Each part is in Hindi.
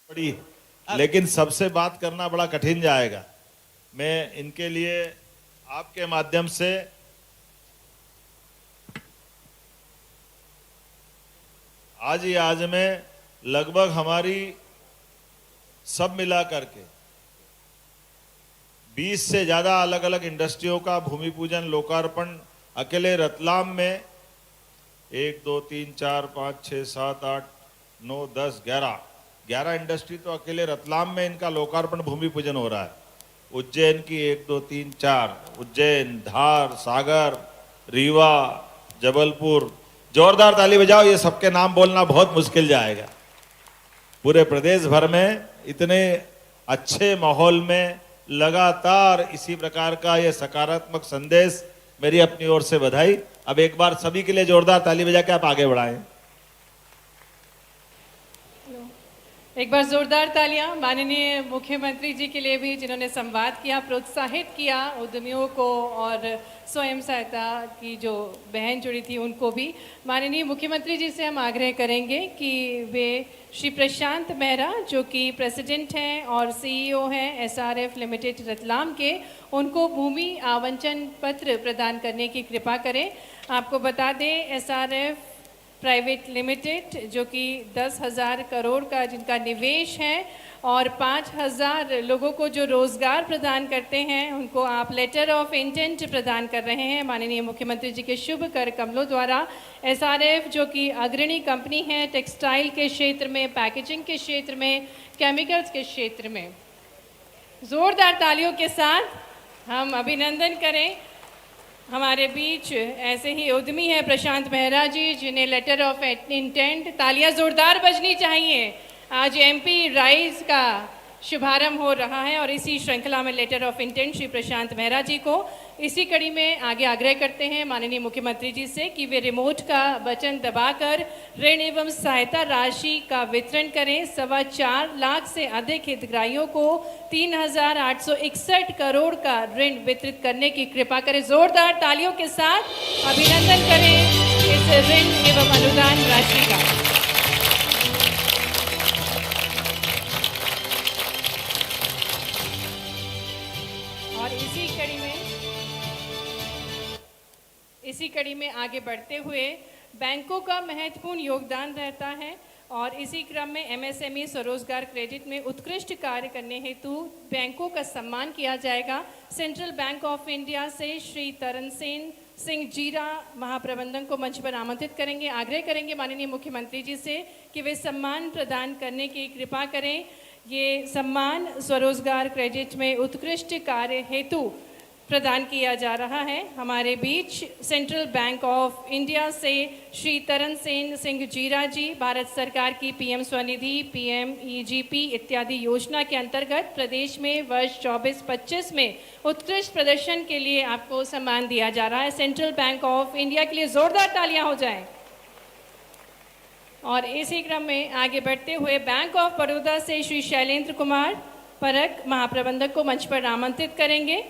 बड़ी, लेकिन सबसे बात करना बड़ा कठिन जाएगा। मैं इनके लिए आपके माध्यम से आज में लगभग हमारी सब मिला करके 20 से ज्यादा अलग अलग इंडस्ट्रियों का भूमि पूजन लोकार्पण अकेले रतलाम में 1 2 3 4 5 6 7 8 9 10 11 इंडस्ट्री तो अकेले रतलाम में इनका लोकार्पण भूमि पूजन हो रहा है। उज्जैन की 1 2 3 4 उज्जैन, धार, सागर, रीवा, जबलपुर, जोरदार ताली बजाओ। ये सबके नाम बोलना बहुत मुश्किल जाएगा। पूरे प्रदेश भर में इतने अच्छे माहौल में लगातार इसी प्रकार का ये सकारात्मक संदेश, मेरी अपनी ओर से बधाई। अब एक बार सभी के लिए जोरदार ताली बजा के आप आगे बढ़ाएं। एक बार जोरदार तालियां माननीय मुख्यमंत्री जी के लिए भी, जिन्होंने संवाद किया, प्रोत्साहित किया उद्यमियों को और स्वयं सहायता की जो बहन जुड़ी थी उनको भी। माननीय मुख्यमंत्री जी से हम आग्रह करेंगे कि वे श्री प्रशांत मेहरा, जो कि प्रेसिडेंट हैं और सीईओ हैं एसआरएफ लिमिटेड रतलाम के, उनको भूमि आवंटन पत्र प्रदान करने की कृपा करें। आपको बता दें, एसआरएफ प्राइवेट लिमिटेड जो कि 10,000 करोड़ का जिनका निवेश है और 5,000 लोगों को जो रोज़गार प्रदान करते हैं, उनको आप लेटर ऑफ इंटेंट प्रदान कर रहे हैं माननीय मुख्यमंत्री जी के शुभ कर कमलों द्वारा। एसआरएफ जो कि अग्रणी कंपनी है टेक्सटाइल के क्षेत्र में, पैकेजिंग के क्षेत्र में, केमिकल्स के क्षेत्र में। ज़ोरदार तालियों के साथ हम अभिनंदन करें। हमारे बीच ऐसे ही उद्यमी है प्रशांत मेहरा जी, जिन्हें लेटर ऑफ इंटेंट, तालियां जोरदार बजनी चाहिए। आज एमपी राइज का शुभारंभ हो रहा है और इसी श्रृंखला में लेटर ऑफ इंटेंट श्री प्रशांत मेहरा जी को। इसी कड़ी में आगे आग्रह करते हैं माननीय मुख्यमंत्री जी से कि वे रिमोट का बटन दबाकर ऋण एवं सहायता राशि का वितरण करें। 4.25 लाख से अधिक हितग्राहियों को 3,861 करोड़ का ऋण वितरित करने की कृपा करें। जोरदार तालियों के साथ अभिनंदन करें इस ऋण एवं अनुदान राशि का। और इसी कड़ी में आगे बढ़ते हुए बैंकों का महत्वपूर्ण योगदान रहता है और इसी क्रम में एमएसएमई स्वरोजगार क्रेडिट में उत्कृष्ट कार्य करने हेतु बैंकों का सम्मान किया जाएगा। सेंट्रल बैंक ऑफ इंडिया से श्री तरनसेन सिंह जीरा महाप्रबंधक को मंच पर आमंत्रित करेंगे। आग्रह करेंगे माननीय मुख्यमंत्री जी से कि वे सम्मान प्रदान करने की कृपा करें। ये सम्मान स्वरोजगार क्रेडिट में उत्कृष्ट कार्य हेतु प्रदान किया जा रहा है। हमारे बीच सेंट्रल बैंक ऑफ इंडिया से श्री तरनसेन सिंह जीरा जी, भारत सरकार की पीएम स्वनिधि, पीएमईजीपी इत्यादि योजना के अंतर्गत प्रदेश में वर्ष 24-25 में उत्कृष्ट प्रदर्शन के लिए आपको सम्मान दिया जा रहा है। सेंट्रल बैंक ऑफ इंडिया के लिए जोरदार तालियां हो जाएं। और इसी क्रम में आगे बढ़ते हुए बैंक ऑफ बड़ौदा से श्री शैलेंद्र कुमार परक महाप्रबंधक को मंच पर आमंत्रित करेंगे।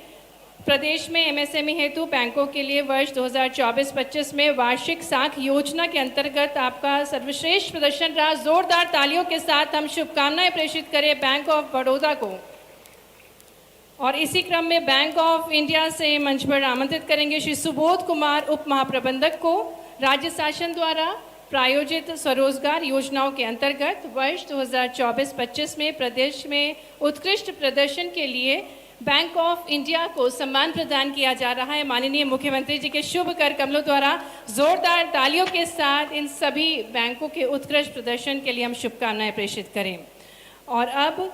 प्रदेश में एमएसएमई हेतु बैंकों के लिए वर्ष 2024-25 में वार्षिक साख योजना के अंतर्गत आपका सर्वश्रेष्ठ प्रदर्शन रहा। जोरदार तालियों के साथ हम शुभकामनाएं प्रेषित करें बैंक ऑफ बड़ौदा को। और इसी क्रम में बैंक ऑफ इंडिया से मंच पर आमंत्रित करेंगे श्री सुबोध कुमार उप महाप्रबंधक को। राज्य शासन द्वारा प्रायोजित स्वरोजगार योजनाओं के अंतर्गत वर्ष 2024-25 में प्रदेश में उत्कृष्ट प्रदर्शन के लिए बैंक ऑफ इंडिया को सम्मान प्रदान किया जा रहा है माननीय मुख्यमंत्री जी के शुभ कर कमलों द्वारा। जोरदार तालियों के साथ इन सभी बैंकों के उत्कृष्ट प्रदर्शन के लिए हम शुभकामनाएं प्रेषित करें। और अब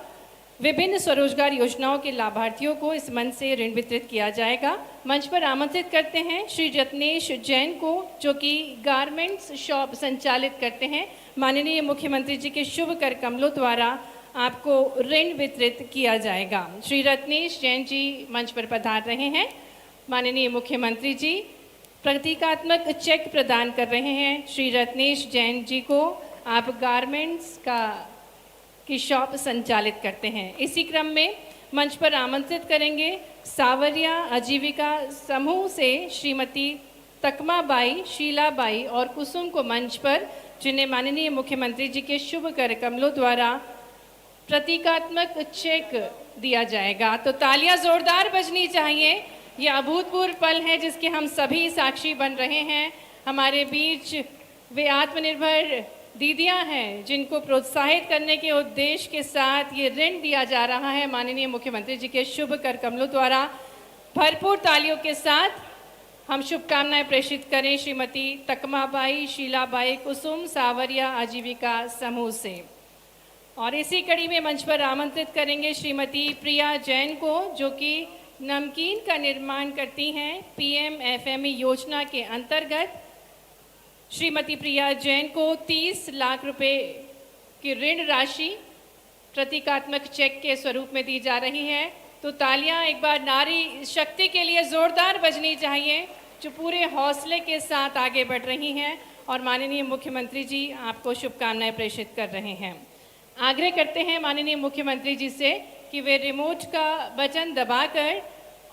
विभिन्न स्वरोजगार योजनाओं के लाभार्थियों को इस मंच से ऋण वितरित किया जाएगा। मंच पर आमंत्रित करते हैं श्री रत्नेश जैन को, जो कि गारमेंट्स शॉप संचालित करते हैं। माननीय मुख्यमंत्री जी के शुभ कर कमलों द्वारा आपको ऋण वितरित किया जाएगा। श्री रत्नेश जैन जी मंच पर पधार रहे हैं। माननीय मुख्यमंत्री जी प्रतीकात्मक चेक प्रदान कर रहे हैं श्री रत्नेश जैन जी को। आप गारमेंट्स की शॉप संचालित करते हैं। इसी क्रम में मंच पर आमंत्रित करेंगे सावरिया आजीविका समूह से श्रीमती तकमा बाई, शीला बाई और कुसुम को मंच पर, जिन्हें माननीय मुख्यमंत्री जी के शुभ कर कमलों द्वारा प्रतीकात्मक चेक दिया जाएगा। तो तालियां जोरदार बजनी चाहिए। ये अभूतपूर्व पल है जिसके हम सभी साक्षी बन रहे हैं। हमारे बीच वे आत्मनिर्भर दीदियां हैं जिनको प्रोत्साहित करने के उद्देश्य के साथ ये ऋण दिया जा रहा है माननीय मुख्यमंत्री जी के शुभ कर कमलों द्वारा। भरपूर तालियों के साथ हम शुभकामनाएं प्रेषित करें श्रीमती तकमाबाई शीलाबाई कुसुम सावरिया आजीविका समूह से। और इसी कड़ी में मंच पर आमंत्रित करेंगे श्रीमती प्रिया जैन को, जो कि नमकीन का निर्माण करती हैं PMFME योजना के अंतर्गत। श्रीमती प्रिया जैन को 30 लाख रुपए की ऋण राशि प्रतीकात्मक चेक के स्वरूप में दी जा रही है। तो तालियां एक बार नारी शक्ति के लिए जोरदार बजनी चाहिए, जो पूरे हौसले के साथ आगे बढ़ रही हैं और माननीय मुख्यमंत्री जी आपको शुभकामनाएं प्रेषित कर रहे हैं। आग्रह करते हैं माननीय मुख्यमंत्री जी से कि वे रिमोट का बटन दबाकर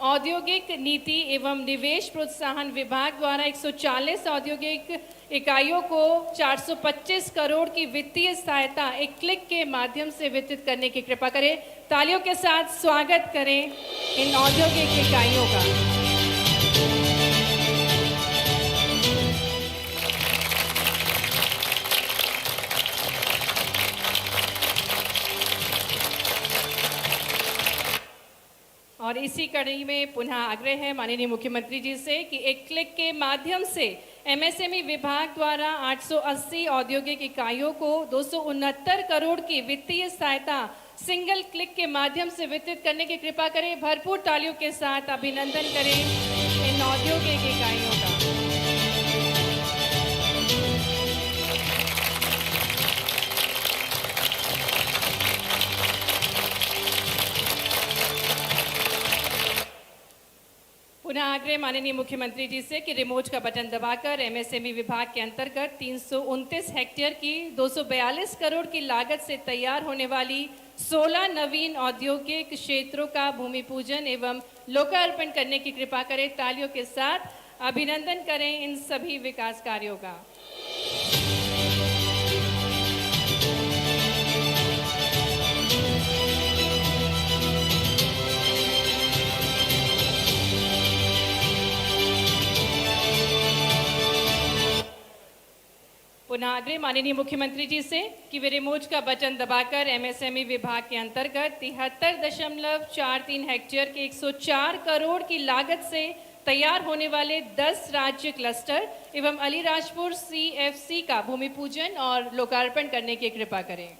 औद्योगिक नीति एवं निवेश प्रोत्साहन विभाग द्वारा 140 औद्योगिक इकाइयों को 425 करोड़ की वित्तीय सहायता एक क्लिक के माध्यम से वितरित करने की कृपा करें। तालियों के साथ स्वागत करें इन औद्योगिक इकाइयों का। और इसी कड़ी में पुनः आग्रह है माननीय मुख्यमंत्री जी से कि एक क्लिक के माध्यम से MSME विभाग द्वारा 880 औद्योगिक इकाइयों को 269 करोड़ की वित्तीय सहायता सिंगल क्लिक के माध्यम से वितरित करने की कृपा करें। भरपूर तालियों के साथ अभिनंदन करें इन औद्योगिक इकाइयों का। पुनः आग्रह माननीय मुख्यमंत्री जी से कि रिमोट का बटन दबाकर MSME विभाग के अंतर्गत 329 हेक्टेयर की 242 करोड़ की लागत से तैयार होने वाली 16 नवीन औद्योगिक क्षेत्रों का भूमि पूजन एवं लोकार्पण करने की कृपा करें। तालियों के साथ अभिनंदन करें इन सभी विकास कार्यों का। पुनः आग्रह माननीय मुख्यमंत्री जी से कि वे रिमोट का बटन दबाकर MSME विभाग के अंतर्गत 73.43 हेक्टेयर के 104 करोड़ की लागत से तैयार होने वाले 10 राज्य क्लस्टर एवं अलीराजपुर CFC का भूमि पूजन और लोकार्पण करने की कृपा करें।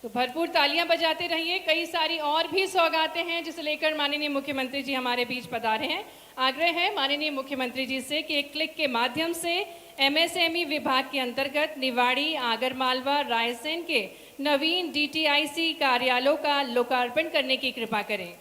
तो भरपूर तालियां बजाते रहिए। कई सारी और भी सौगातें हैं जिसे लेकर माननीय मुख्यमंत्री जी हमारे बीच पधारे हैं। आग्रह है माननीय मुख्यमंत्री जी से कि एक क्लिक के माध्यम से MSME विभाग के अंतर्गत निवाड़ी, आगरमालवा, रायसेन के नवीन DTIC कार्यालयों का लोकार्पण करने की कृपा करें।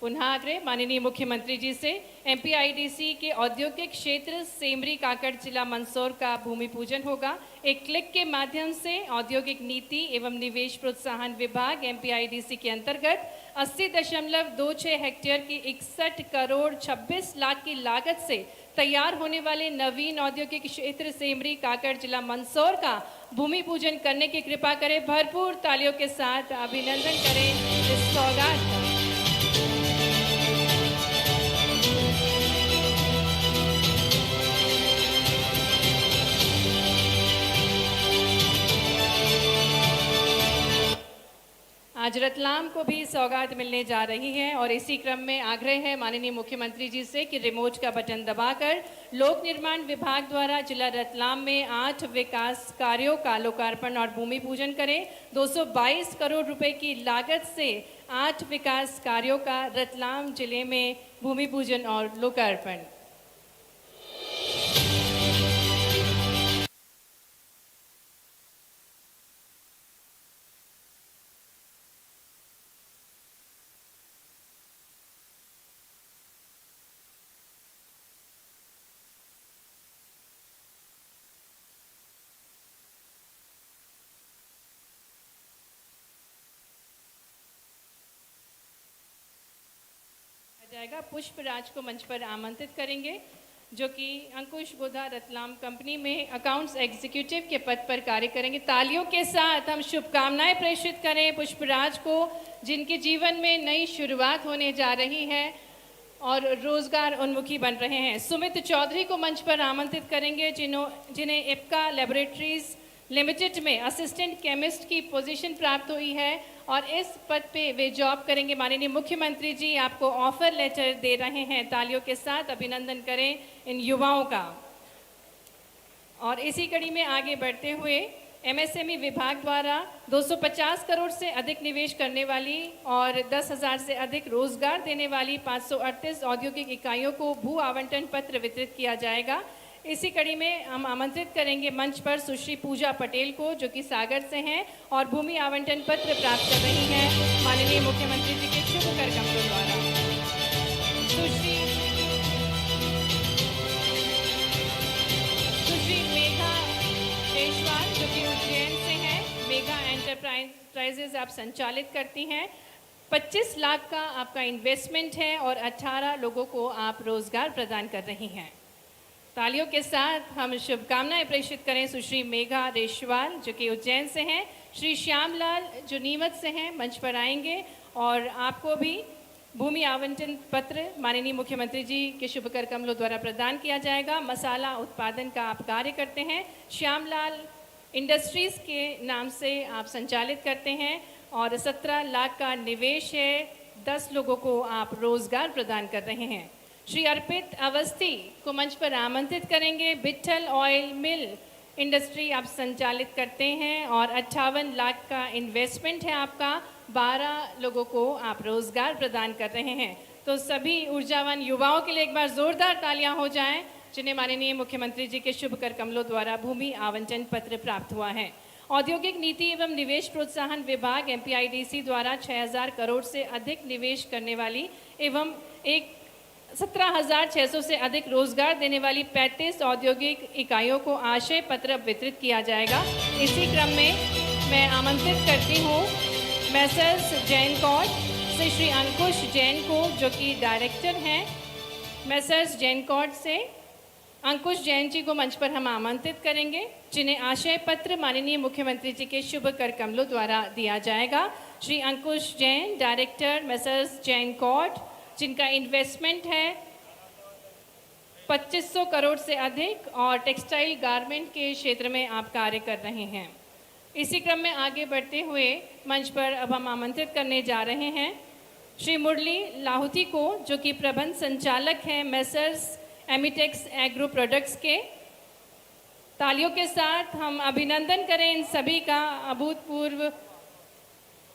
पुनः आग्रह माननीय मुख्यमंत्री जी से MPIDC के औद्योगिक क्षेत्र सेमरी काकड़ जिला मंदसौर का भूमि पूजन होगा। एक क्लिक के माध्यम से औद्योगिक नीति एवं निवेश प्रोत्साहन विभाग MPIDC के अंतर्गत 80.26 हेक्टेयर की 61 करोड़ 26 लाख की लागत से तैयार होने वाले नवीन औद्योगिक क्षेत्र सेमरी काकड़ जिला मंदसौर का भूमि पूजन करने की कृपा करें। भरपूर तालियों के साथ अभिनंदन करें इस सौगात का। आज रतलाम को भी सौगात मिलने जा रही है और इसी क्रम में आग्रह है माननीय मुख्यमंत्री जी से कि रिमोट का बटन दबाकर लोक निर्माण विभाग द्वारा जिला रतलाम में 8 विकास कार्यों का लोकार्पण और भूमि पूजन करें। 222 करोड़ रुपए की लागत से 8 विकास कार्यों का रतलाम जिले में भूमि पूजन और लोकार्पण। जाएगा। पुष्पराज को मंच पर आमंत्रित करेंगे, जो कि अंकुश गोधा रतलाम कंपनी में अकाउंट्स एग्जीक्यूटिव के पद पर कार्य करेंगे। तालियों के साथ हम शुभकामनाएं प्रेषित करें पुष्पराज को, जिनके जीवन में नई शुरुआत होने जा रही है और रोजगार उन्मुखी बन रहे हैं। सुमित चौधरी को मंच पर आमंत्रित करेंगे, जिन्हें इप्का लैबोरेटरीज लिमिटेड में असिस्टेंट केमिस्ट की पोजीशन प्राप्त हुई है और इस पद पे वे जॉब करेंगे। माननीय मुख्यमंत्री जी आपको ऑफर लेटर दे रहे हैं। तालियों के साथ अभिनंदन करें इन युवाओं का। और इसी कड़ी में आगे बढ़ते हुए एमएसएमई विभाग द्वारा 250 करोड़ से अधिक निवेश करने वाली और 10,000 से अधिक रोजगार देने वाली 538 औद्योगिक इकाइयों को भू आवंटन पत्र वितरित किया जाएगा। इसी कड़ी में हम आमंत्रित करेंगे मंच पर सुश्री पूजा पटेल को, जो कि सागर से हैं और भूमि आवंटन पत्र प्राप्त कर रही हैं माननीय मुख्यमंत्री जी के शुभ कर कमलों द्वारा। सुश्री मेघा पेशवाल, जो कि उज्जैन से हैं, मेघा एंटरप्राइजेज आप संचालित करती हैं। 25 लाख का आपका इन्वेस्टमेंट है और 18 लोगों को आप रोजगार प्रदान कर रही हैं। तालियों के साथ हम शुभकामनाएं प्रेषित करें सुश्री मेघा रेशवाल, जो कि उज्जैन से हैं। श्री श्यामलाल, जो नीमच से हैं, मंच पर आएंगे और आपको भी भूमि आवंटन पत्र माननीय मुख्यमंत्री जी के शुभ कर कमलों द्वारा प्रदान किया जाएगा। मसाला उत्पादन का आप कार्य करते हैं। श्यामलाल इंडस्ट्रीज के नाम से आप संचालित करते हैं और 17 लाख का निवेश है। 10 लोगों को आप रोजगार प्रदान कर रहे हैं। श्री अर्पित अवस्थी को मंच पर आमंत्रित करेंगे। बिट्ठल ऑयल मिल इंडस्ट्री आप संचालित करते हैं और 58 लाख का इन्वेस्टमेंट है आपका। 12 लोगों को आप रोजगार प्रदान कर रहे हैं। तो सभी ऊर्जावान युवाओं के लिए एक बार जोरदार तालियां हो जाएं, जिन्हें माननीय मुख्यमंत्री जी के शुभ कर कमलों द्वारा भूमि आवंटन पत्र प्राप्त हुआ है। औद्योगिक नीति एवं निवेश प्रोत्साहन विभाग MPIDC द्वारा 6,000 करोड़ से अधिक निवेश करने वाली एवं 17,600 से अधिक रोजगार देने वाली 35 औद्योगिक इकाइयों को आशय पत्र वितरित किया जाएगा। इसी क्रम में मैं आमंत्रित करती हूँ मैसर्स जैन कॉर्ड से श्री अंकुश जैन को, जो कि डायरेक्टर हैं मैसर्स जैन कॉर्ड से। अंकुश जैन जी को मंच पर हम आमंत्रित करेंगे, जिन्हें आशय पत्र माननीय मुख्यमंत्री जी के शुभ कर कमलों द्वारा दिया जाएगा। Shri Ankush Jain, director Messrs Jain cord, जिनका इन्वेस्टमेंट है 2500 करोड़ से अधिक और टेक्सटाइल गारमेंट के क्षेत्र में आप कार्य कर रहे हैं। इसी क्रम में आगे बढ़ते हुए मंच पर अब हम आमंत्रित करने जा रहे हैं श्री मुरली लाहौती को, जो कि प्रबंध संचालक हैं मैसर्स एमिटेक्स एग्रो प्रोडक्ट्स के। तालियों के साथ हम अभिनंदन करें इन सभी का। अभूतपूर्व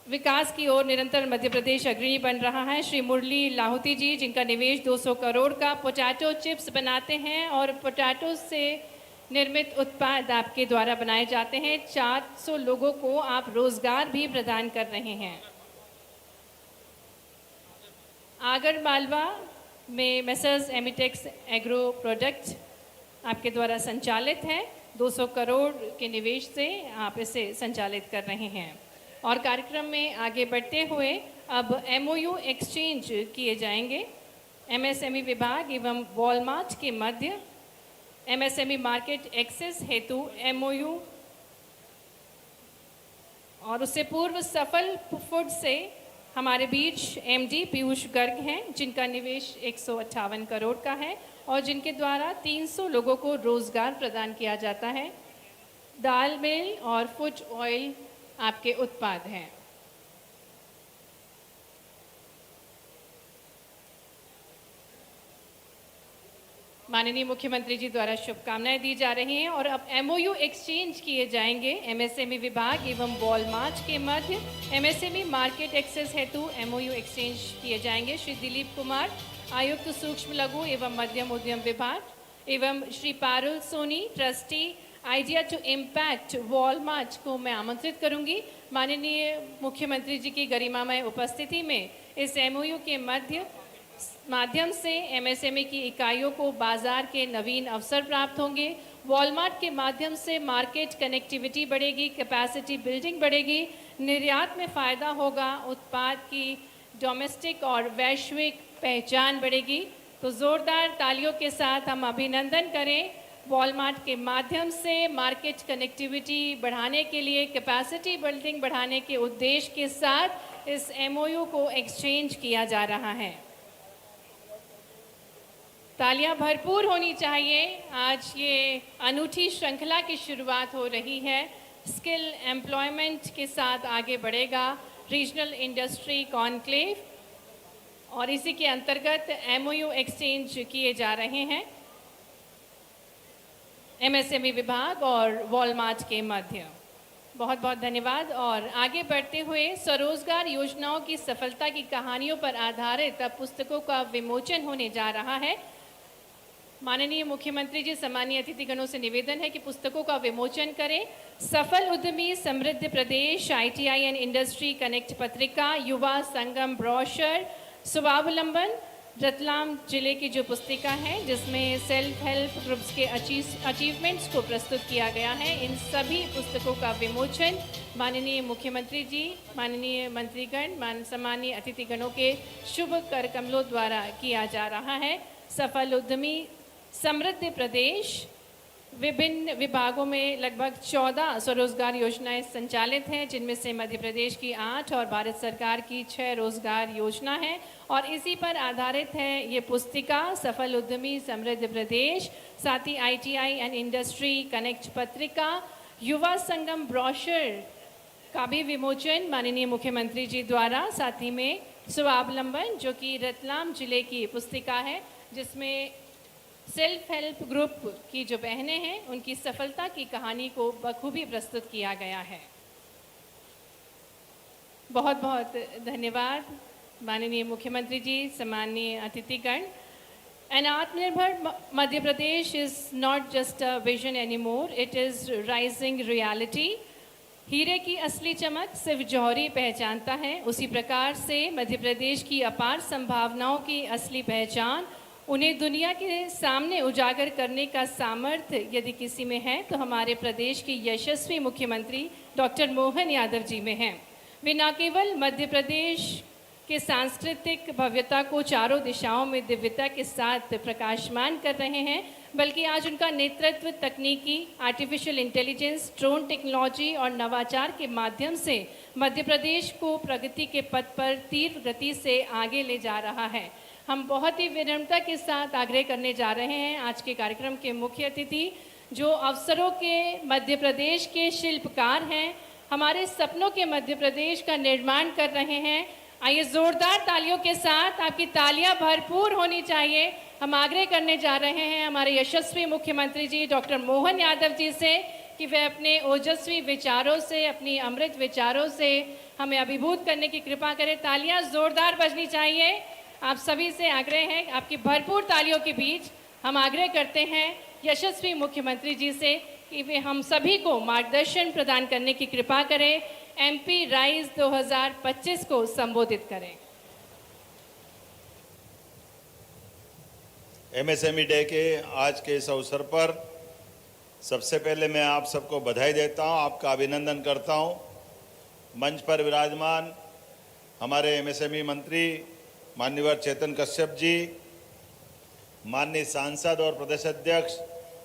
विकास की ओर निरंतर मध्य प्रदेश अग्रणी बन रहा है। श्री मुरली लाहौती जी, जिनका निवेश 200 करोड़ का पोटैटो चिप्स बनाते हैं और पोटैटो से निर्मित उत्पाद आपके द्वारा बनाए जाते हैं। 400 लोगों को आप रोजगार भी प्रदान कर रहे हैं। आगरमालवा में मैसर्स एमिटेक्स एग्रो प्रोडक्ट आपके द्वारा संचालित है। 200 करोड़ के निवेश से आप इसे संचालित कर रहे हैं। और कार्यक्रम में आगे बढ़ते हुए अब MOU एक्सचेंज किए जाएंगे। MSME विभाग एवं वॉलमार्ट के मध्य MSME मार्केट एक्सेस हेतु MOU और उससे पूर्व सफल फूड से हमारे बीच MD पीयूष गर्ग हैं, जिनका निवेश 158 करोड़ का है और जिनके द्वारा 300 लोगों को रोजगार प्रदान किया जाता है। दाल मिल और फूड ऑयल आपके उत्पाद हैं। माननीय मुख्यमंत्री जी द्वारा शुभकामनाएं दी जा रही हैं और अब MOU एक्सचेंज किए जाएंगे MSME विभाग एवं वॉलमार्ट के मध्य। MSME मार्केट एक्सेस हेतु MOU एक्सचेंज किए जाएंगे। श्री दिलीप कुमार, आयुक्त सूक्ष्म लघु एवं मध्यम उद्यम विभाग एवं Shri Parul Soni, trustee idea to impact Walmart को मैं आमंत्रित करूंगी। माननीय मुख्यमंत्री जी की गरिमामय उपस्थिति में इस MOU के माध्यम से MSME की इकाइयों को बाजार के नवीन अवसर प्राप्त होंगे। वॉलमार्ट के माध्यम से मार्केट कनेक्टिविटी बढ़ेगी, कैपेसिटी बिल्डिंग बढ़ेगी, निर्यात में फ़ायदा होगा, उत्पाद की डोमेस्टिक और वैश्विक पहचान बढ़ेगी। तो जोरदार तालियों के साथ हम अभिनंदन करें वॉलमार्ट के माध्यम से मार्केट कनेक्टिविटी बढ़ाने के लिए, कैपेसिटी बिल्डिंग बढ़ाने के उद्देश्य के साथ इस एमओयू को एक्सचेंज किया जा रहा है। तालियां भरपूर होनी चाहिए। आज ये अनूठी श्रृंखला की शुरुआत हो रही है। स्किल एम्प्लॉयमेंट के साथ आगे बढ़ेगा रीजनल इंडस्ट्री कॉन्क्लेव और इसी के अंतर्गत एमओयू एक्सचेंज किए जा रहे हैं एमएसएमई विभाग और वॉलमार्ट के मध्य। बहुत बहुत धन्यवाद। और आगे बढ़ते हुए स्वरोजगार योजनाओं की सफलता की कहानियों पर आधारित अब पुस्तकों का विमोचन होने जा रहा है। माननीय मुख्यमंत्री जी, सम्मानीय अतिथिगणों से निवेदन है कि पुस्तकों का विमोचन करें। सफल उद्यमी समृद्ध प्रदेश, आईटीआई एंड इंडस्ट्री कनेक्ट पत्रिका, युवा संगम ब्रोशर, स्वावलंबन रतलाम जिले की जो पुस्तिका है जिसमें सेल्फ हेल्प ग्रुप्स के अचीवमेंट्स को प्रस्तुत किया गया है, इन सभी पुस्तकों का विमोचन माननीय मुख्यमंत्री जी, माननीय मंत्रीगण, सम्मानीय अतिथिगणों के शुभ कर कमलों द्वारा किया जा रहा है। सफल उद्यमी समृद्ध प्रदेश, विभिन्न विभागों में लगभग 14 स्वरोजगार योजनाएं संचालित हैं, जिनमें से मध्य प्रदेश की 8 और भारत सरकार की 6 रोजगार योजना है। और इसी पर आधारित है ये पुस्तिका सफल उद्यमी समृद्ध प्रदेश, साथ ही आईटीआई एंड इंडस्ट्री कनेक्ट पत्रिका, युवा संगम ब्रोशर का भी विमोचन माननीय मुख्यमंत्री जी द्वारा, साथ ही में स्वावलंबन जो कि रतलाम जिले की पुस्तिका है जिसमें सेल्फ हेल्प ग्रुप की जो बहनें हैं उनकी सफलता की कहानी को बखूबी प्रस्तुत किया गया है। बहुत बहुत धन्यवाद माननीय मुख्यमंत्री जी, सम्मानीय अतिथिगण। An आत्मनिर्भर Madhya Pradesh is not just a vision anymore, it is rising reality। हीरे की असली चमक सिर्फ जौहरी पहचानता है, उसी प्रकार से मध्य प्रदेश की अपार संभावनाओं की असली पहचान, उन्हें दुनिया के सामने उजागर करने का सामर्थ्य यदि किसी में है तो हमारे प्रदेश के यशस्वी मुख्यमंत्री डॉक्टर मोहन यादव जी में है। वे न केवल मध्य प्रदेश के सांस्कृतिक भव्यता को चारों दिशाओं में दिव्यता के साथ प्रकाशमान कर रहे हैं, बल्कि आज उनका नेतृत्व तकनीकी, आर्टिफिशियल इंटेलिजेंस, ड्रोन टेक्नोलॉजी और नवाचार के माध्यम से मध्य प्रदेश को प्रगति के पथ पर तीव्र गति से आगे ले जा रहा है। हम बहुत ही विनम्रता के साथ आग्रह करने जा रहे हैं आज के कार्यक्रम के मुख्य अतिथि जो अवसरों के मध्य प्रदेश के शिल्पकार हैं, हमारे सपनों के मध्य प्रदेश का निर्माण कर रहे हैं। आइए जोरदार तालियों के साथ, आपकी तालियां भरपूर होनी चाहिए। हम आग्रह करने जा रहे हैं हमारे यशस्वी मुख्यमंत्री जी डॉक्टर मोहन यादव जी से कि वे अपने ओजस्वी विचारों से, अपनी अमृत विचारों से हमें अभिभूत करने की कृपा करें। तालियां जोरदार बजनी चाहिए। आप सभी से आग्रह है, आपकी भरपूर तालियों के बीच हम आग्रह करते हैं यशस्वी मुख्यमंत्री जी से कि वे हम सभी को मार्गदर्शन प्रदान करने की कृपा करें, एमपी राइज 2025 को संबोधित करें। एमएसएमई डे के आज के इस अवसर पर सबसे पहले मैं आप सबको बधाई देता हूं, आपका अभिनंदन करता हूं। मंच पर विराजमान हमारे एमएसएमई मंत्री माननीय चेतन कश्यप जी, माननीय सांसद और प्रदेश अध्यक्ष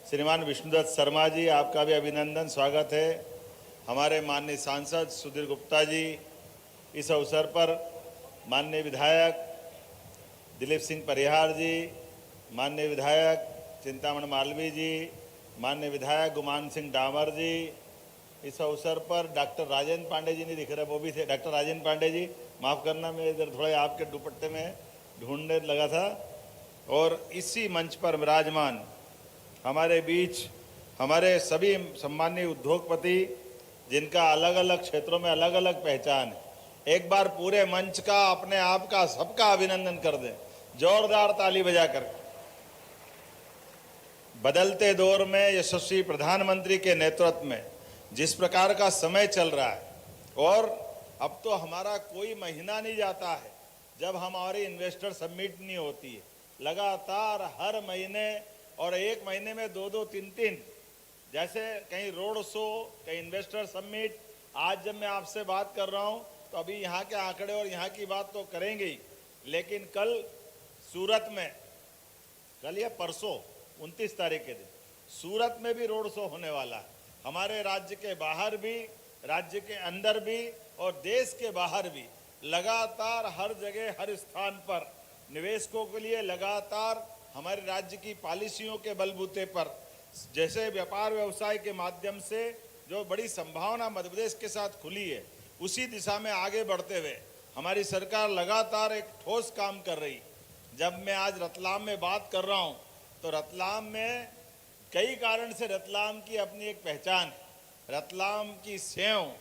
श्रीमान विष्णुदत्त शर्मा जी, आपका भी अभिनंदन, स्वागत है। हमारे माननीय सांसद सुधीर गुप्ता जी, इस अवसर पर माननीय विधायक दिलीप सिंह परिहार जी, माननीय विधायक चिंतामणि मालवीय जी, माननीय विधायक गुमान सिंह डामर जी, इस अवसर पर डॉक्टर राजेंद्र पांडे जी नहीं दिख रहे, वो भी थे। डॉक्टर राजेंद्र पांडे जी, माफ़ करना, मैं इधर थोड़ा आपके दुपट्टे में ढूंढने लगा था। और इसी मंच पर विराजमान हमारे बीच हमारे सभी सम्मानीय उद्योगपति जिनका अलग अलग क्षेत्रों में अलग अलग पहचान है, एक बार पूरे मंच का, अपने आप का, सबका अभिनंदन कर दें जोरदार ताली बजाकर। बदलते दौर में यशस्वी प्रधानमंत्री के नेतृत्व में जिस प्रकार का समय चल रहा है, और अब तो हमारा कोई महीना नहीं जाता है जब हमारी इन्वेस्टर समिट नहीं होती है। लगातार हर महीने और एक महीने में 2-2, 3-3, जैसे कहीं रोड शो, कहीं इन्वेस्टर समिट। आज जब मैं आपसे बात कर रहा हूं तो अभी यहाँ के आंकड़े और यहाँ की बात तो करेंगे ही, लेकिन कल सूरत में, कल या परसों 29 तारीख के दिन सूरत में भी रोड शो होने वाला है। हमारे राज्य के बाहर भी, राज्य के अंदर भी और देश के बाहर भी लगातार हर जगह हर स्थान पर निवेशकों के लिए लगातार हमारे राज्य की पॉलिसियों के बलबूते पर, जैसे व्यापार व्यवसाय के माध्यम से जो बड़ी संभावना मध्य प्रदेश के साथ खुली है, उसी दिशा में आगे बढ़ते हुए हमारी सरकार लगातार एक ठोस काम कर रही। जब मैं आज रतलाम में बात कर रहा हूं, तो रतलाम में कई कारण से रतलाम की अपनी एक पहचान है। रतलाम की सेव,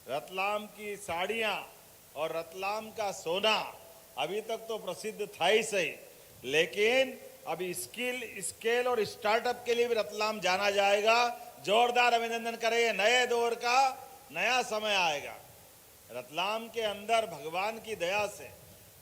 रतलाम की साड़ियाँ और रतलाम का सोना अभी तक तो प्रसिद्ध था ही सही, लेकिन अभी स्केल और स्टार्टअप के लिए भी रतलाम जाना जाएगा। जोरदार अभिनंदन करें, नए दौर का नया समय आएगा। रतलाम के अंदर भगवान की दया से,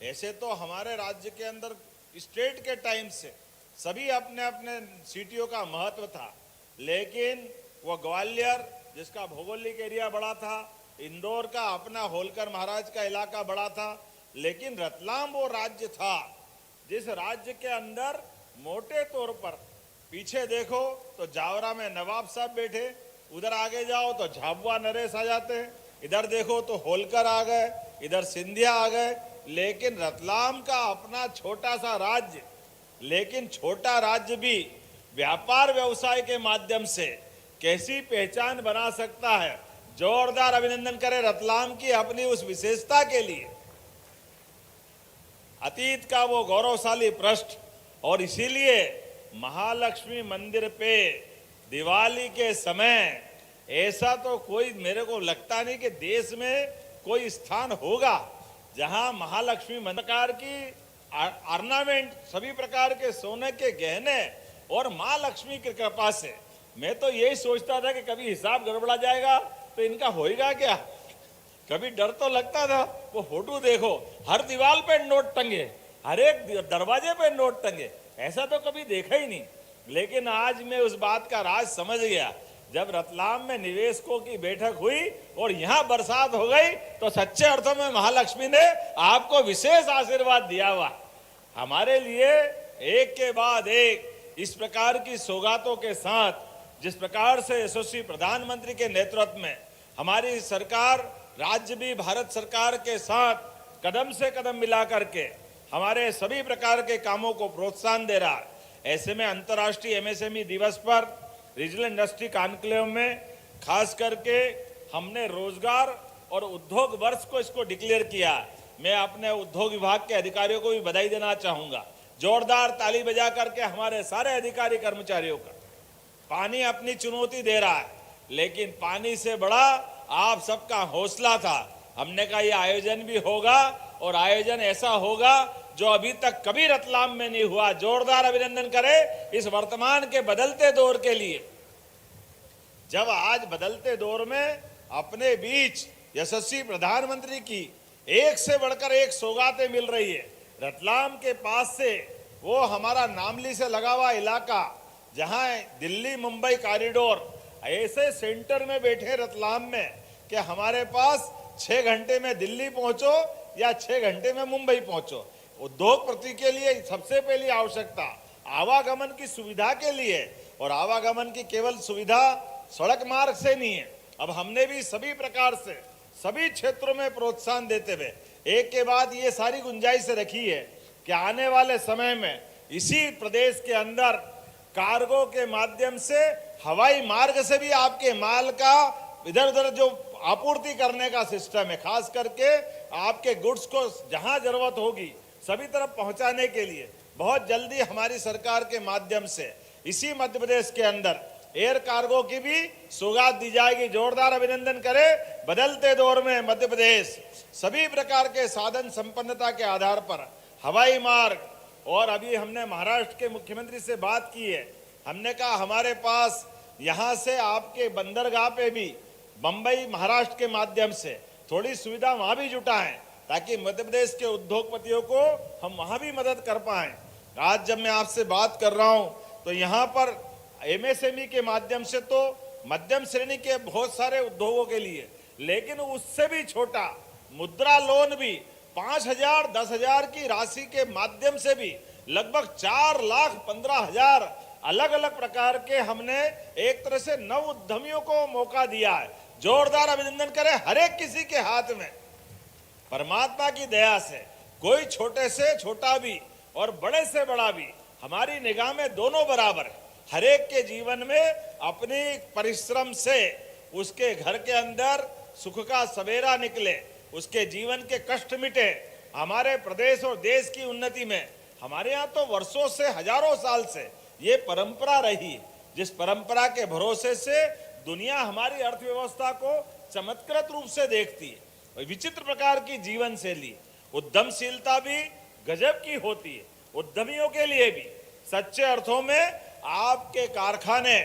ऐसे तो हमारे राज्य के अंदर स्टेट के टाइम से सभी अपने अपने सिटियों का महत्व था, लेकिन वो ग्वालियर जिसका भौगोलिक एरिया बड़ा था, इंदौर का अपना होलकर महाराज का इलाका बड़ा था, लेकिन रतलाम वो राज्य था जिस राज्य के अंदर मोटे तौर पर पीछे देखो तो जावरा में नवाब साहब बैठे, उधर आगे जाओ तो झाबुआ नरेश आ जाते हैं, इधर देखो तो होलकर आ गए, इधर सिंधिया आ गए, लेकिन रतलाम का अपना छोटा सा राज्य, लेकिन छोटा राज्य भी व्यापार व्यवसाय के माध्यम से कैसी पहचान बना सकता है। जोरदार अभिनंदन करें रतलाम की अपनी उस विशेषता के लिए, अतीत का वो गौरवशाली पृष्ठ। और इसीलिए महालक्ष्मी मंदिर पे दिवाली के समय ऐसा तो कोई, मेरे को लगता नहीं कि देश में कोई स्थान होगा जहां महालक्ष्मी प्रकार की ऑर्नामेंट, सभी प्रकार के सोने के गहने और मां लक्ष्मी की कृपा से, मैं तो यही सोचता था कि कभी हिसाब गड़बड़ा जाएगा तो इनका होएगा क्या। कभी डर तो लगता था। वो फोटो देखो, हर दीवार पे नोट टंगे, हर एक दरवाजे पे नोट टंगे, ऐसा तो कभी देखा ही नहीं। लेकिन आज मैं उस बात का राज समझ गया, जब रतलाम में निवेशकों की बैठक हुई और यहाँ बरसात हो गई, तो सच्चे अर्थों में महालक्ष्मी ने आपको विशेष आशीर्वाद दिया हुआ। हमारे लिए एक के बाद एक इस प्रकार की सौगातों के साथ, जिस प्रकार से यशस्वी प्रधानमंत्री के नेतृत्व में हमारी सरकार, राज्य भी भारत सरकार के साथ कदम से कदम मिला करके हमारे सभी प्रकार के कामों को प्रोत्साहन दे रहा है। ऐसे में अंतर्राष्ट्रीय एमएसएमई दिवस पर रीजनल इंडस्ट्री कॉन्क्लेव में खास करके हमने रोजगार और उद्योग वर्ष को इसको डिक्लेयर किया। मैं अपने उद्योग विभाग के अधिकारियों को भी बधाई देना चाहूंगा। जोरदार ताली बजा करके हमारे सारे अधिकारी कर्मचारियों का। पानी अपनी चुनौती दे रहा है, लेकिन पानी से बड़ा आप सबका हौसला था। हमने कहा यह आयोजन भी होगा और आयोजन ऐसा होगा जो अभी तक कभी रतलाम में नहीं हुआ। जोरदार अभिनंदन करें इस वर्तमान के बदलते दौर के लिए। जब आज बदलते दौर में अपने बीच यशस्वी प्रधानमंत्री की एक से बढ़कर एक सौगातें मिल रही है। रतलाम के पास से वो हमारा नामली से लगा हुआ इलाका, जहां दिल्ली मुंबई कॉरिडोर, ऐसे सेंटर में बैठे रतलाम में कि हमारे पास 6 घंटे में दिल्ली पहुंचो या 6 घंटे में मुंबई पहुंचो। उद्योगपति के लिए सबसे पहली आवश्यकता आवागमन की सुविधा के लिए, और आवागमन की केवल सुविधा सड़क मार्ग से नहीं है। अब हमने भी सभी प्रकार से सभी क्षेत्रों में प्रोत्साहन देते हुए एक के बाद ये सारी गुंजाइश रखी है कि आने वाले समय में इसी प्रदेश के अंदर कार्गो के माध्यम से, हवाई मार्ग से भी आपके माल का इधर उधर जो आपूर्ति करने का सिस्टम है, खास करके आपके गुड्स को जहां जरूरत होगी सभी तरफ पहुंचाने के लिए बहुत जल्दी हमारी सरकार के माध्यम से इसी मध्य प्रदेश के अंदर एयर कार्गो की भी सौगात दी जाएगी। जोरदार अभिनंदन करें। बदलते दौर में मध्य प्रदेश सभी प्रकार के साधन संपन्नता के आधार पर हवाई मार्ग, और अभी हमने महाराष्ट्र के मुख्यमंत्री से बात की है। हमने कहा हमारे पास यहाँ से आपके बंदरगाह पे भी बंबई महाराष्ट्र के माध्यम से थोड़ी सुविधा वहाँ भी जुटाएं, ताकि मध्य प्रदेश के उद्योगपतियों को हम वहाँ भी मदद कर पाएं। आज जब मैं आपसे बात कर रहा हूँ तो यहाँ पर एमएसएमई के माध्यम से तो मध्यम श्रेणी के बहुत सारे उद्योगों के लिए, लेकिन उससे भी छोटा मुद्रा लोन भी 5,000 10,000 की राशि के माध्यम से भी लगभग 4,15,000 अलग अलग प्रकार के हमने एक तरह से नव उद्यमियों को मौका दिया है। जोरदार अभिनंदन करें हर एक किसी के हाथ में। परमात्मा की दया से कोई छोटे से छोटा भी और बड़े से बड़ा भी हमारी निगाह में दोनों बराबर है। हर एक के जीवन में अपनी परिश्रम से उसके घर के अंदर सुख का सवेरा निकले, उसके जीवन के कष्ट मिटे। हमारे प्रदेश और देश की उन्नति में हमारे यहाँ तो वर्षों से हजारों साल से ये परंपरा रही, जिस परंपरा के भरोसे से दुनिया हमारी अर्थव्यवस्था को चमत्कृत रूप से देखती है। विचित्र प्रकार की जीवन शैली, उद्यमशीलता भी गजब की होती है। उद्यमियों के लिए भी सच्चे अर्थों में आपके कारखाने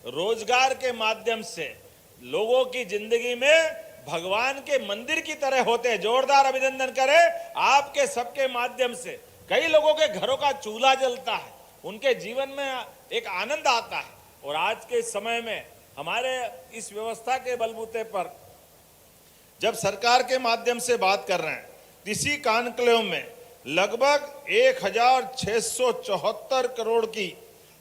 रोजगार के माध्यम से लोगों की जिंदगी में भगवान के मंदिर की तरह होते हैं। जोरदार अभिनंदन करें। आपके सबके माध्यम से कई लोगों के घरों का चूल्हा जलता है, उनके जीवन में एक आनंद आता है। और आज के समय में हमारे इस व्यवस्था के बलबूते पर जब सरकार के माध्यम से बात कर रहे हैं, इसी कॉन्क्लेव में लगभग 1,674 करोड़ की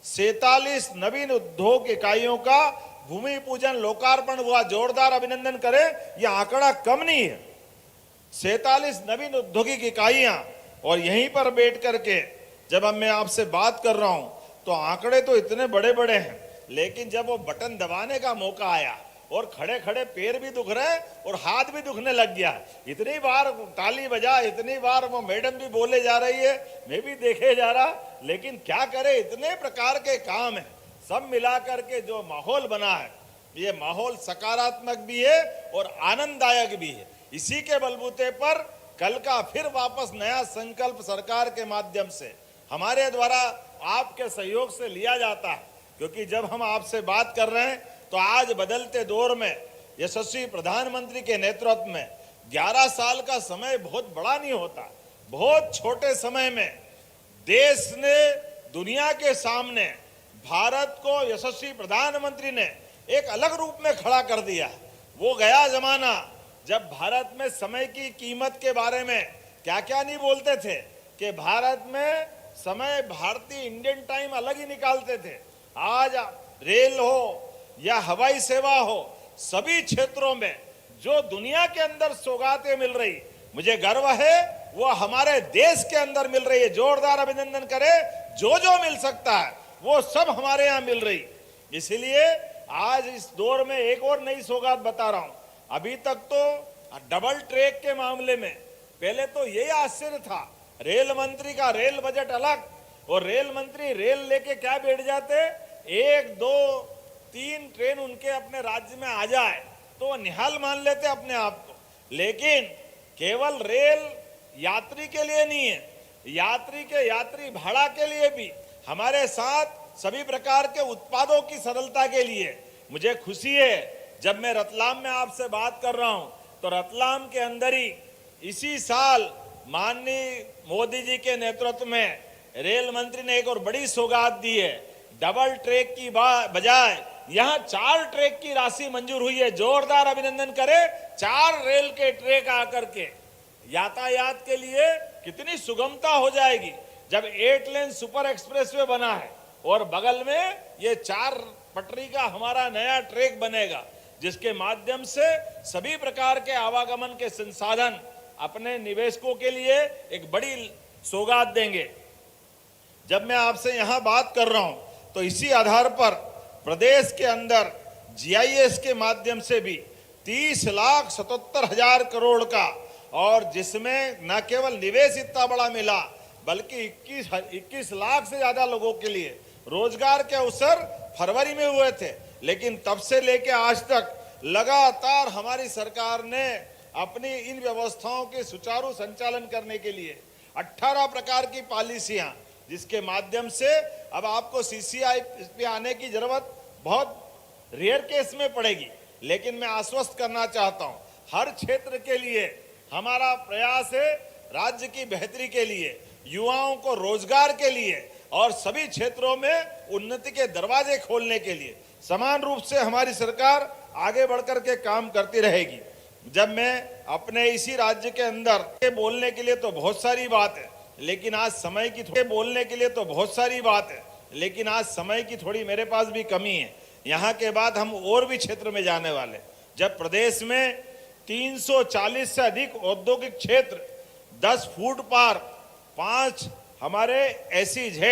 47 नवीन उद्योग इकाइयों का भूमि पूजन लोकार्पण हुआ। जोरदार अभिनंदन करें। यह आंकड़ा कम नहीं है। 47 नवीन औद्योगिक इकाइयां। और यहीं पर बैठ करके जब मैं आपसे बात कर रहा हूं तो आंकड़े तो इतने बड़े बड़े हैं, लेकिन जब वो बटन दबाने का मौका आया और खड़े खड़े पैर भी दुख रहे और हाथ भी दुखने लग गया। इतनी बार ताली बजा, इतनी बार वो मैडम भी बोले जा रही है, मैं भी देखे जा रहा, लेकिन क्या करे, इतने प्रकार के काम है। सब मिला करके जो माहौल बना है, ये माहौल सकारात्मक भी है और आनंददायक भी है। इसी के बलबूते पर कल का फिर वापस नया संकल्प सरकार के माध्यम से हमारे द्वारा आपके सहयोग से लिया जाता है। क्योंकि जब हम आपसे बात कर रहे हैं तो आज बदलते दौर में यशस्वी प्रधानमंत्री के नेतृत्व में 11 साल का समय बहुत बड़ा नहीं होता। बहुत छोटे समय में देश ने दुनिया के सामने भारत को यशस्वी प्रधानमंत्री ने एक अलग रूप में खड़ा कर दिया। वो गया जमाना जब भारत में समय की कीमत के बारे में क्या क्या नहीं बोलते थे कि भारत में समय भारतीय इंडियन टाइम अलग ही निकालते थे। आज रेल हो या हवाई सेवा हो, सभी क्षेत्रों में जो दुनिया के अंदर सौगातें मिल रही, मुझे गर्व है वो हमारे देश के अंदर मिल रही है। जोरदार अभिनंदन करें। जो मिल सकता है वो सब हमारे यहाँ मिल रही। इसलिए आज इस दौर में एक और नई सौगात बता रहा हूं। अभी तक तो डबल ट्रैक के मामले में पहले तो यही आश्चर्य था, रेल मंत्री का रेल बजट अलग और रेल मंत्री रेल लेके क्या बैठ जाते, 1 2 3 ट्रेन उनके अपने राज्य में आ जाए तो वो निहाल मान लेते अपने आप को। लेकिन केवल रेल यात्री के लिए नहीं है, यात्री के यात्री भाड़ा के लिए भी हमारे साथ सभी प्रकार के उत्पादों की सरलता के लिए। मुझे खुशी है जब मैं रतलाम में आपसे बात कर रहा हूं तो रतलाम के अंदर ही इसी साल माननीय मोदी जी के नेतृत्व में रेल मंत्री ने एक और बड़ी सौगात दी है। डबल ट्रैक की बजाय यहां 4 ट्रैक की राशि मंजूर हुई है। जोरदार अभिनंदन करें। 4 रेल के ट्रैक आकर के यातायात के लिए कितनी सुगमता हो जाएगी जब 8 लेन सुपर एक्सप्रेसवे बना है और बगल में ये 4 पटरी का हमारा नया ट्रैक बनेगा, जिसके माध्यम से सभी प्रकार के आवागमन के संसाधन अपने निवेशकों के लिए एक बड़ी सौगात देंगे। जब मैं आपसे यहां बात कर रहा हूं तो इसी आधार पर प्रदेश के अंदर जीआईएस के माध्यम से भी 30,77,000 करोड़ का, और जिसमें न केवल निवेश इतना बड़ा मिला बल्कि 21 लाख से ज्यादा लोगों के लिए रोजगार के अवसर फरवरी में हुए थे। लेकिन तब से लेके आज तक लगातार हमारी सरकार ने अपनी इन व्यवस्थाओं के सुचारू संचालन करने के लिए 18 प्रकार की पॉलिसियां, जिसके माध्यम से अब आपको सीसीआई पे आने की जरूरत बहुत रेयर केस में पड़ेगी। लेकिन मैं आश्वस्त करना चाहता हूं, हर क्षेत्र के लिए हमारा प्रयास है राज्य की बेहतरी के लिए, युवाओं को रोजगार के लिए और सभी क्षेत्रों में उन्नति के दरवाजे खोलने के लिए समान रूप से हमारी सरकार आगे बढ़कर के काम करती रहेगी। जब मैं अपने इसी राज्य के अंदर के बोलने के लिए तो बहुत सारी बात है, लेकिन आज समय की बोलने के लिए तो बहुत सारी बात है, लेकिन आज समय की थोड़ी मेरे पास भी कमी है। यहाँ के बाद हम और भी क्षेत्र में जाने वाले। जब प्रदेश में 340 से अधिक औद्योगिक क्षेत्र, 10 फूड पार्क, 5 हमारे SEZ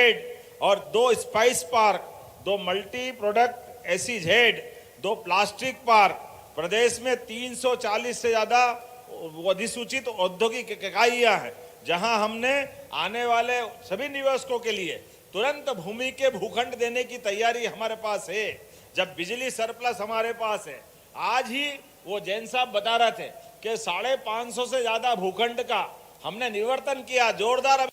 और 2 spice park, 2 multi product SEZ, 2 plastic park, प्रदेश में 340 से ज्यादा अधिसूचित औद्योगिक इकाइयां हैं, जहां हमने आने वाले सभी निवेशकों के लिए तुरंत भूमि के भूखंड देने की तैयारी हमारे पास है। जब बिजली सरप्लस हमारे पास है, आज ही वो जैन साहब बता रहे थे कि 550 से ज्यादा भूखंड का हमने निवर्तन किया। जोरदार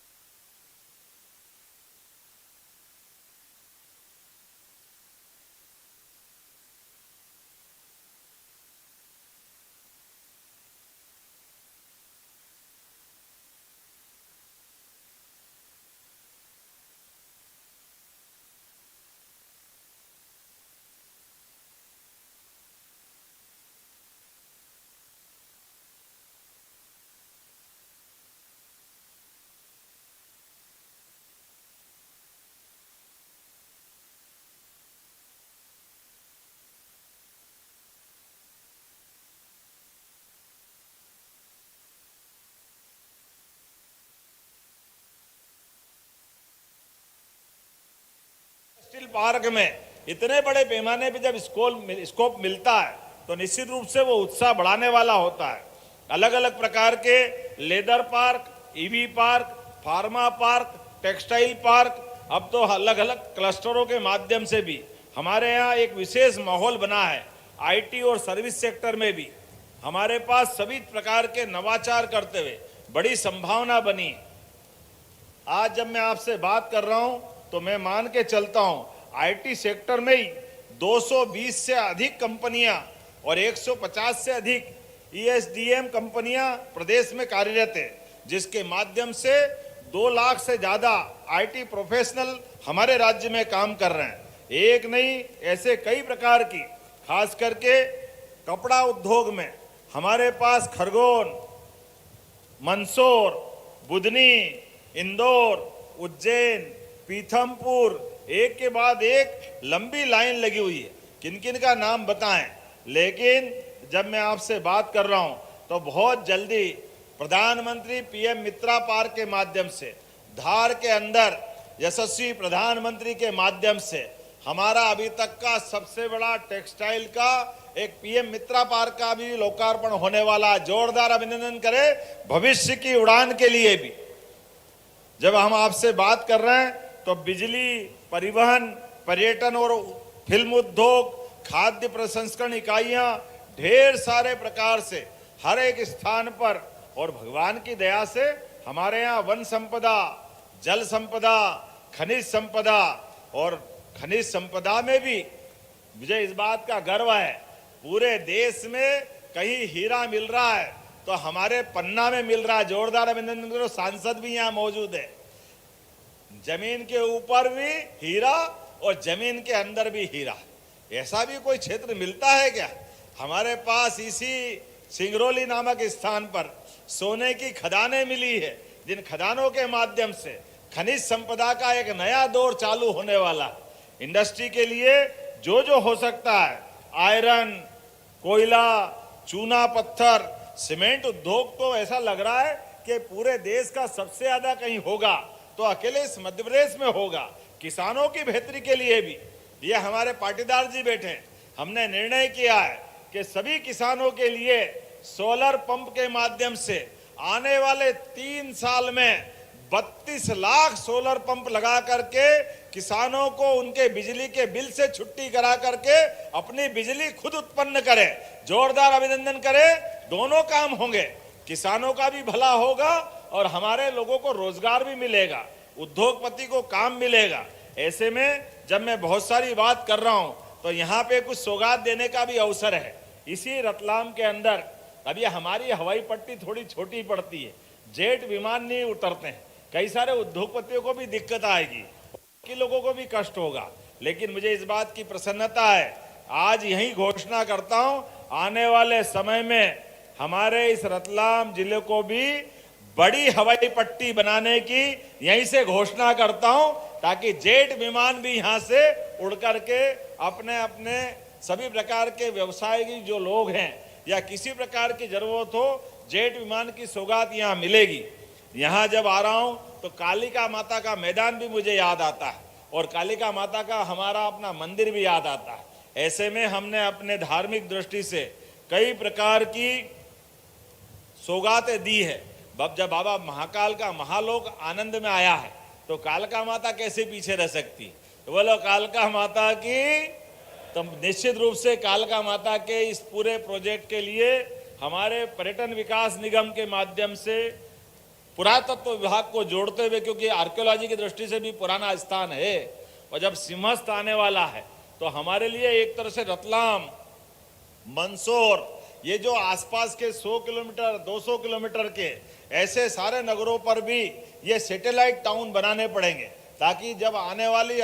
स्टील पार्क में इतने बड़े पैमाने पे जब स्कोप मिलता है तो निश्चित रूप से वो उत्साह बढ़ाने वाला होता है। अलग अलग प्रकार के leather park, EV park, pharma park, textile park, अब तो अलग अलग क्लस्टरों के माध्यम से भी हमारे यहाँ एक विशेष माहौल बना है। IT और सर्विस सेक्टर में भी हमारे पास सभी प्रकार के नवाचार करते हुए बड़ी संभावना बनी। आज जब मैं आपसे बात कर रहा हूं तो मैं मान के चलता हूं IT सेक्टर में ही 220 से अधिक कंपनियां और 150 से अधिक ESDM कंपनियां प्रदेश में कार्यरत है, जिसके माध्यम से 2 लाख से ज्यादा IT प्रोफेशनल हमारे राज्य में काम कर रहे हैं। एक नहीं, ऐसे कई प्रकार की, खास करके कपड़ा उद्योग में हमारे पास खरगोन, मंदसौर, बुधनी, इंदौर, उज्जैन, पीथमपुर, एक के बाद एक लंबी लाइन लगी हुई है। किन किन का नाम बताएं, लेकिन जब मैं आपसे बात कर रहा हूं तो बहुत जल्दी प्रधानमंत्री PM मित्रा पार्क के माध्यम से, धार के अंदर यशस्वी प्रधानमंत्री के माध्यम से हमारा अभी तक का सबसे बड़ा टेक्सटाइल का एक PM मित्रा पार्क का भी लोकार्पण होने वाला। जोरदार अभिनंदन करें भविष्य की उड़ान के लिए भी। जब हम आपसे बात कर रहे हैं तो बिजली, परिवहन, पर्यटन और फिल्म उद्योग, खाद्य प्रसंस्करण इकाइयां, ढेर सारे प्रकार से हर एक स्थान पर, और भगवान की दया से हमारे यहाँ वन संपदा, जल संपदा, खनिज संपदा, और खनिज संपदा में भी मुझे इस बात का गर्व है, पूरे देश में कहीं हीरा मिल रहा है तो हमारे पन्ना में मिल रहा है। जोरदार अभिनंदन करो, सांसद भी यहाँ मौजूद है। जमीन के ऊपर भी हीरा और जमीन के अंदर भी हीरा, ऐसा भी कोई क्षेत्र मिलता है क्या? हमारे पास इसी सिंगरौली नामक स्थान पर सोने की खदानें मिली है, जिन खदानों के माध्यम से खनिज संपदा का एक नया दौर चालू होने वाला। इंडस्ट्री के लिए जो जो हो सकता है, आयरन, कोयला, चूना पत्थर, सीमेंट उद्योग, तो ऐसा लग रहा है कि पूरे देश का सबसे ज्यादा कहीं होगा तो अकेले इस मध्य प्रदेश में होगा। किसानों की बेहतरी के लिए भी, ये हमारे पाटीदार जी बैठे हैं, हमने निर्णय किया है कि सभी किसानों के लिए सोलर पंप के माध्यम से आने वाले 3 साल में 32 लाख सोलर पंप लगा करके किसानों को उनके बिजली के बिल से छुट्टी करा करके अपनी बिजली खुद उत्पन्न करें। जोरदार अभिनंदन करें, दोनों काम होंगे, किसानों का भी भला होगा और हमारे लोगों को रोजगार भी मिलेगा, उद्योगपति को काम मिलेगा। ऐसे में जब मैं बहुत सारी बात कर रहा हूं तो यहाँ पे कुछ सौगात देने का भी अवसर है। इसी रतलाम के अंदर अब ये हमारी हवाई पट्टी थोड़ी छोटी पड़ती है, जेट विमान नहीं उतरते हैं, कई सारे उद्योगपतियों को भी दिक्कत आएगी, कि लोगों को भी कष्ट होगा। लेकिन मुझे इस बात की प्रसन्नता है, आज यही घोषणा करता हूं, आने वाले समय में हमारे इस रतलाम जिले को भी बड़ी हवाई पट्टी बनाने की यहीं से घोषणा करता हूं, ताकि जेट विमान भी यहां से उड़ करके अपने अपने सभी प्रकार के व्यवसायी जो लोग हैं या किसी प्रकार की जरूरत हो, जेट विमान की सौगात यहां मिलेगी। यहां जब आ रहा हूं तो कालिका माता का मैदान भी मुझे याद आता है और कालिका माता का हमारा अपना मंदिर भी याद आता है। ऐसे में हमने अपने धार्मिक दृष्टि से कई प्रकार की सौगातें दी है। जब बाबा महाकाल का महालोक आनंद में आया है तो कालिका माता कैसे पीछे रह सकती? तो बोलो कालिका माता की। तो निश्चित रूप से कालिका माता के इस पूरे प्रोजेक्ट के लिए हमारे पर्यटन विकास निगम के माध्यम से पुरातत्व विभाग को जोड़ते हुए, क्योंकि आर्कियोलॉजी की दृष्टि से भी पुराना स्थान है, और जब सिंहस्थ आने वाला है तो हमारे लिए एक तरह से रतलाम, मंदसौर, ये जो आसपास के 100 किलोमीटर 200 किलोमीटर के ऐसे सारे नगरों पर भी ये सैटेलाइट टाउन बनाने पड़ेंगे, ताकि जब आने वाली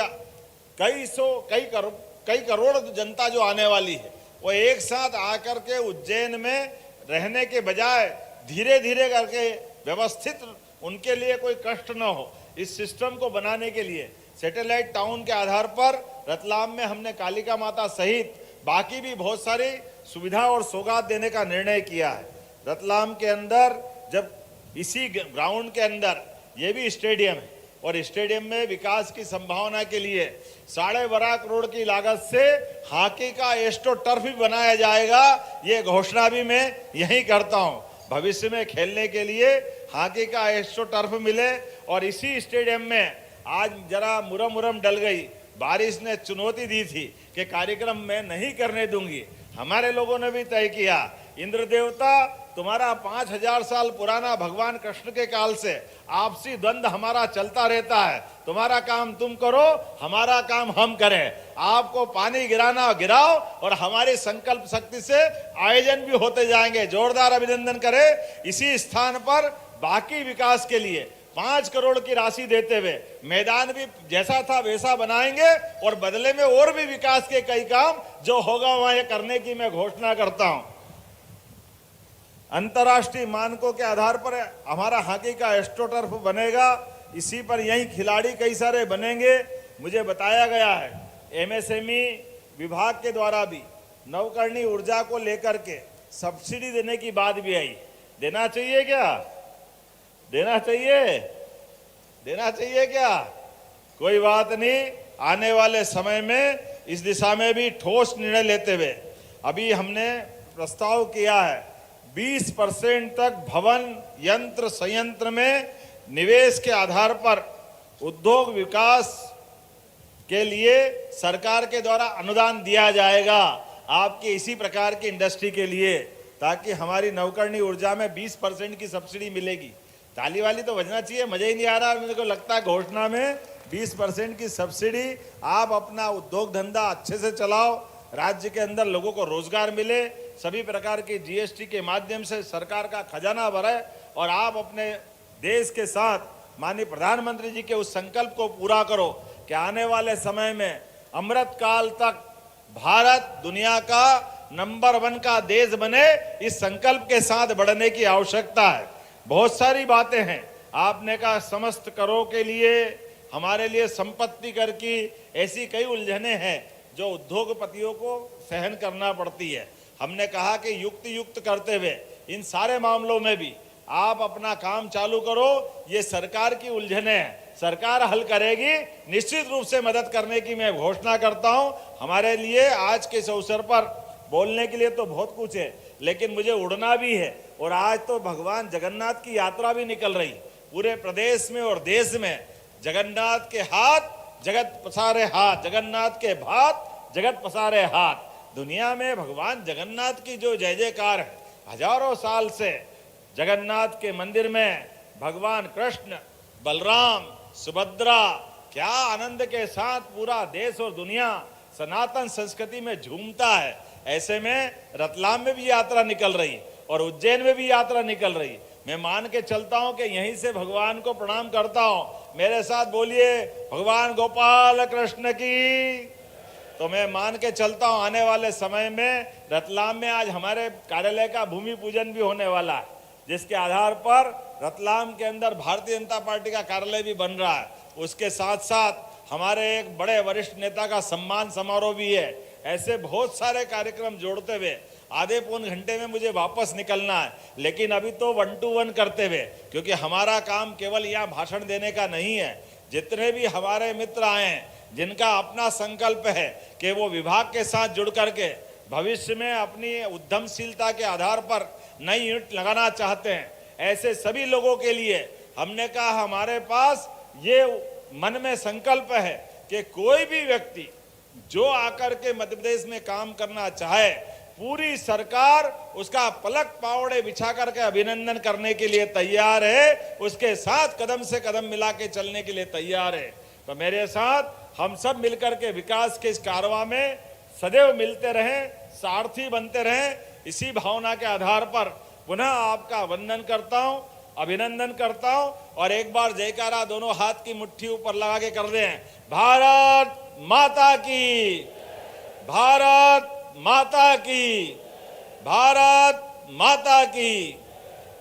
कई करोड़ जनता जो आने वाली है वो एक साथ आकर के उज्जैन में रहने के बजाय धीरे धीरे करके व्यवस्थित उनके लिए कोई कष्ट न हो, इस सिस्टम को बनाने के लिए सैटेलाइट टाउन के आधार पर रतलाम में हमने कालिका माता सहित बाकी भी बहुत सारी सुविधा और सौगात देने का निर्णय किया है। रतलाम के अंदर जब इसी ग्राउंड के अंदर ये भी स्टेडियम है और स्टेडियम में विकास की संभावना के लिए 12.5 करोड़ की लागत से हॉकी का एस्ट्रो टर्फ भी बनाया जाएगा। ये घोषणा भी मैं यही करता हूं, भविष्य में खेलने के लिए हॉकी का एस्ट्रो टर्फ मिले। और इसी स्टेडियम में आज जरा मुरम डल गई, बारिश ने चुनौती दी थी कि कार्यक्रम मैं नहीं करने दूंगी। हमारे लोगों ने भी तय किया, इंद्र देवता तुम्हारा 5000 साल पुराना भगवान कृष्ण के काल से आपसी द्वंद्व हमारा चलता रहता है, तुम्हारा काम तुम करो, हमारा काम हम करें। आपको पानी गिराना गिराओ और हमारी संकल्प शक्ति से आयोजन भी होते जाएंगे। जोरदार अभिनंदन करें। इसी स्थान पर बाकी विकास के लिए 5 करोड़ की राशि देते हुए मैदान भी जैसा था वैसा बनाएंगे और बदले में और भी विकास के कई काम जो होगा वहां करने की मैं घोषणा करता हूं। अंतर्राष्ट्रीय मानकों के आधार पर हमारा हॉकी का एस्ट्रो टर्फ बनेगा, इसी पर यही खिलाड़ी कई सारे बनेंगे। मुझे बताया गया है एमएसएमई विभाग के द्वारा भी नवकरणीय ऊर्जा को लेकर के सब्सिडी देने की बात भी आई। देना चाहिए क्या? देना चाहिए? देना चाहिए क्या? कोई बात नहीं, आने वाले समय में इस दिशा में भी ठोस निर्णय लेते हुए अभी हमने प्रस्ताव किया है 20% तक भवन यंत्र संयंत्र में निवेश के आधार पर उद्योग विकास के लिए सरकार के द्वारा अनुदान दिया जाएगा आपके इसी प्रकार की इंडस्ट्री के लिए, ताकि हमारी नवकरणीय ऊर्जा में 20% की सब्सिडी मिलेगी। ताली वाली तो बजना चाहिए, मजा ही नहीं आ रहा। मेरे को लगता है घोषणा में 20% की सब्सिडी, आप अपना उद्योग धंधा अच्छे से चलाओ, राज्य के अंदर लोगों को रोजगार मिले, सभी प्रकार की जीएसटी के माध्यम से सरकार का खजाना भरे और आप अपने देश के साथ माननीय प्रधानमंत्री जी के उस संकल्प को पूरा करो कि आने वाले समय में अमृत काल तक भारत दुनिया का नंबर 1 का देश बने। इस संकल्प के साथ बढ़ने की आवश्यकता है। बहुत सारी बातें हैं, आपने कहा समस्त करों के लिए हमारे लिए संपत्ति कर की ऐसी कई उलझने हैं जो उद्योगपतियों को सहन करना पड़ती है। हमने कहा कि युक्त करते हुए इन सारे मामलों में भी आप अपना काम चालू करो। ये सरकार की उलझने हैं, सरकार हल करेगी। निश्चित रूप से मदद करने की मैं घोषणा करता हूं। हमारे लिए आज के इस अवसर पर बोलने के लिए तो बहुत कुछ है, लेकिन मुझे उड़ना भी है और आज तो भगवान जगन्नाथ की यात्रा भी निकल रही पूरे प्रदेश में और देश में। जगन्नाथ के हाथ जगत पसारे हाथ, जगन्नाथ के भात जगत पसारे हाथ। दुनिया में भगवान जगन्नाथ की जो जय जयकार है, हजारों साल से जगन्नाथ के मंदिर में भगवान कृष्ण, बलराम, सुभद्रा क्या आनंद के साथ पूरा देश और दुनिया सनातन संस्कृति में झूमता है। ऐसे में रतलाम में भी यात्रा निकल रही और उज्जैन में भी यात्रा निकल रही। मैं मान के चलता हूं कि यहीं से भगवान को प्रणाम करता हूं। मेरे साथ बोलिए, भगवान गोपाल कृष्ण की, तो मैं मान के चलता हूं आने वाले समय में रतलाम में आज हमारे कार्यालय का भूमि पूजन भी होने वाला है, जिसके आधार पर रतलाम के अंदर भारतीय जनता पार्टी का कार्यालय भी बन रहा है। उसके साथ साथ हमारे एक बड़े वरिष्ठ नेता का सम्मान समारोह भी है। ऐसे बहुत सारे कार्यक्रम जोड़ते हुए आधे पौन घंटे में मुझे वापस निकलना है, लेकिन अभी तो 1 to 1 करते हुए, क्योंकि हमारा काम केवल यहाँ भाषण देने का नहीं है। जितने भी हमारे मित्र आए हैं जिनका अपना संकल्प है कि वो विभाग के साथ जुड़ करके भविष्य में अपनी उद्यमशीलता के आधार पर नई यूनिट लगाना चाहते हैं, ऐसे सभी लोगों के लिए हमने कहा हमारे पास ये मन में संकल्प है कि कोई भी व्यक्ति जो आकर के मध्य प्रदेश में काम करना चाहे, पूरी सरकार उसका पलक पावड़े बिछा करके अभिनंदन करने के लिए तैयार है, उसके साथ कदम से कदम मिला के चलने के लिए तैयार है। तो मेरे साथ हम सब मिलकर के विकास के इस कारवां में सदैव मिलते रहें, सारथी बनते रहें। इसी भावना के आधार पर पुनः आपका वंदन करता हूं, अभिनंदन करता हूं और एक बार जयकारा दोनों हाथ की मुट्ठी ऊपर लगा के कर दें, भारत माता की, भारत माता की, भारत माता की।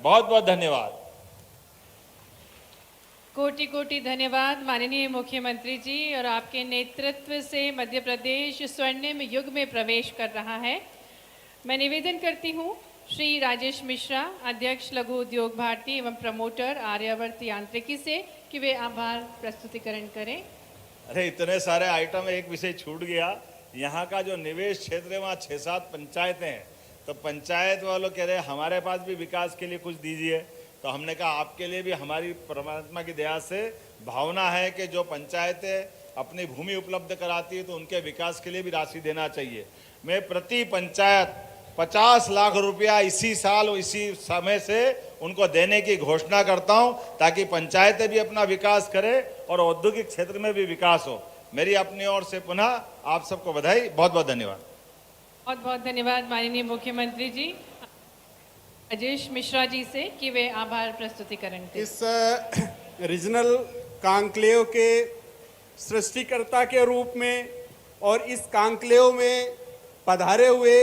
बहुत बहुत धन्यवाद। कोटि कोटि धन्यवाद माननीय मुख्यमंत्री जी। और आपके नेतृत्व से मध्य प्रदेश स्वर्णिम युग में प्रवेश कर रहा है। मैं निवेदन करती हूँ श्री राजेश मिश्रा, अध्यक्ष लघु उद्योग भारती एवं प्रमोटर आर्यावर्त यांत्रिकी से, कि वे आभार प्रस्तुतिकरण करें। अरे इतने सारे आइटम, एक विषय छूट गया। यहाँ का जो निवेश क्षेत्र है वहाँ 6-7 पंचायतें हैं, तो पंचायत वालों कह रहे हमारे पास भी विकास के लिए कुछ दीजिए। तो हमने कहा आपके लिए भी हमारी परमात्मा की दया से भावना है कि जो पंचायतें अपनी भूमि उपलब्ध कराती है तो उनके विकास के लिए भी राशि देना चाहिए। मैं प्रति पंचायत 50 लाख रुपया इसी साल इसी समय से उनको देने की घोषणा करता हूं, ताकि पंचायतें भी अपना विकास करें और औद्योगिक क्षेत्र में भी विकास हो। मेरी अपनी ओर से पुनः आप सबको बधाई, बहुत बहुत धन्यवाद। बहुत बहुत धन्यवाद माननीय मुख्यमंत्री जी। राजेश मिश्रा जी से, कि वे आभार प्रस्तुतिकरण करें। इस रीजनल कॉन्क्लेव के सृष्टिकर्ता के रूप में और इस कॉन्क्लेव में पधारे हुए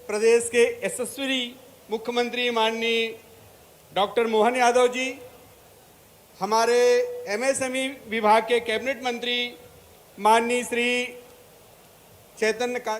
प्रदेश के यशस्वी मुख्यमंत्री माननीय डॉक्टर मोहन यादव जी, हमारे एमएसएमई विभाग के कैबिनेट मंत्री माननीय श्री चैतन्य का